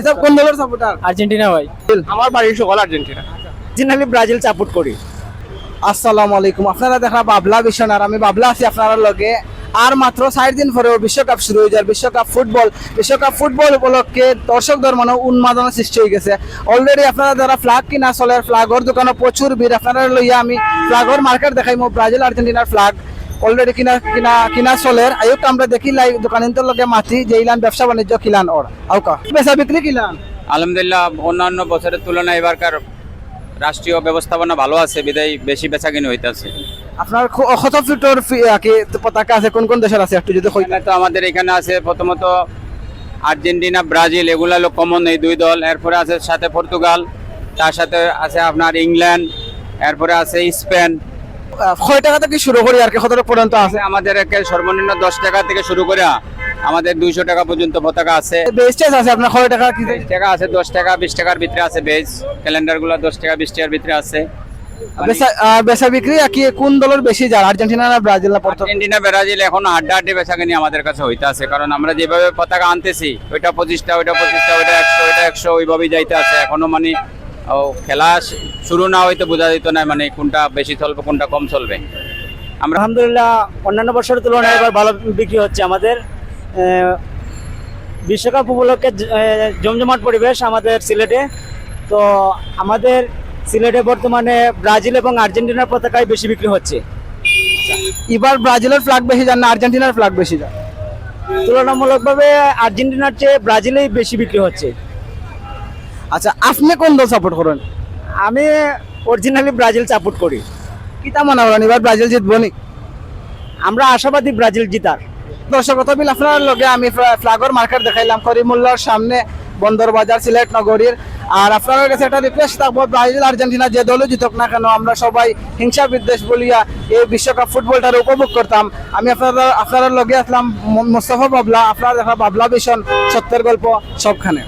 এসব কোন দলের সাপোর্টার? আর্জেন্টিনা ভাই। আমার বাড়ির সকল আর্জেন্টিনা। অরিজিনালি ব্রাজিল সাপোর্ট করি। আসসালামু আলাইকুম। আপনারা দেখা বাবলা বিশন আর আমি বাবলা আছি আপনার লগে। আর মাত্র 4 দিন পরেও বিশ্বকাপ শুরু হয়ে যায়। বিশ্বকাপ ফুটবল উপলক্ষে দর্শকদের মনে উন্মাদনা সৃষ্টি হয়ে গেছে। অলরেডি আপনারা যারা ফ্ল্যাগ কিনা চলের ফ্ল্যাগর দোকানে প্রচুর ভিড়। আপনারা লইয়া আমি ফ্ল্যাগর মার্কেট দেখাইমো ব্রাজিল আর্জেন্টিনার ফ্ল্যাগ অলরেডি কিনা চলের আয়ুক আমরা দেখি লাই দোকানিন্তর লগে মাতি যে ইলান ব্যবসা বাণিজ্য কিলান ওর আউকা বেচা বিক্রি কিলান। আলহামদুলিল্লাহ অন্যান্য বছরের তুলনায় এবারকার রাষ্ট্রীয় ব্যবস্থাপনা ভালো আছে, বিদায় বেশি বেচাকিনি হইতেছে। আপনার কত ফিটর পতাকা আছে, কোন কোন দেশের আছে একটু যদি কই। তো আমাদের এখানে আছে প্রথমত আর্জেন্টিনা, ব্রাজিল, এগুলা হলো কমন এই দুই দল। এরপরে আছে সাথে পর্তুগাল, তার সাথে আছে আপনার ইংল্যান্ড, এরপরে আছে স্পেন। কয় টাকা থেকে শুরু করি আর কি কত পর্যন্ত আছে? আমাদের সর্বনিম্ন 10 টাকা থেকে শুরু করে আমাদের 200 টাকা পর্যন্ত পতাকা আছে। বেস্টেজ আছে আপনার কয় টাকা কি? 20 টাকা আছে, 10 টাকা, 20 টাকার ভিতরে আছে বেজ। ক্যালেন্ডার গুলো 10 টাকা 20 টাকার ভিতরে আছে। বেচা বিক্রি কি কোন দলের বেশি যায়, আর্জেন্টিনা না ব্রাজিল না পর্তুগাল? আর্জেন্টিনা, ব্রাজিল এখন হাড্ডাহাড্ডি বেচাকেনি আমাদের কাছে হইতে আছে, কারণ আমরা যেভাবে পতাকা আনতেছি ওইটা 25টা, ওইটা 25টা, ওইটা 100, ওইটা 100, ওইভাবেই যাইতে আছে। এখনো মানে খেলা শুরু না হইতে বোঝা যেত না মানে কোনটা বেশি চলবে কোনটা কম চলবে। আমরা আলহামদুলিল্লাহ অন্যান্য বছরের তুলনায় এবার ভালো বিক্রি হচ্ছে আমাদের। বিশ্বকাপ উপলক্ষে জমজমাট পরিবেশ আমাদের সিলেটে। তো আমাদের সিলেটে বর্তমানে ব্রাজিল এবং আর্জেন্টিনার পতাকায় বেশি বিক্রি হচ্ছে। এবার ব্রাজিলের ফ্ল্যাগ বেশি যান না আর্জেন্টিনার ফ্ল্যাগ বেশি যান? তুলনামূলকভাবে আর্জেন্টিনার চেয়ে ব্রাজিলেই বেশি বিক্রি হচ্ছে। আচ্ছা, আপনি কোন দল সাপোর্ট করেন? আমি অরিজিনালি ব্রাজিল সাপোর্ট করি। কিতা মনে করেন এবার ব্রাজিল জিতবো নি? আমরা আশাবাদী ব্রাজিল জিতার। দর্শক বিল আপনার লগে আমি ফ্ল্যাগর মার্কেট দেখাইলাম করিমুল্লার সামনে বন্দর বাজার সিলেট নগরীর। আর আপনার কাছে একটা রিকোয়েস্ট থাকবো, ব্রাজিল আর্জেন্টিনা যে দলও জিতক না কেন আমরা সবাই হিংসা বিদ্বেষ বলিয়া এই বিশ্বকাপ ফুটবলটার উপভোগ করতাম। আমি আপনারা লগে আসলাম মুস্তফা বাবলা, আপনারা দেখা বাবলা ভীষণ সত্যের গল্প সবখানে।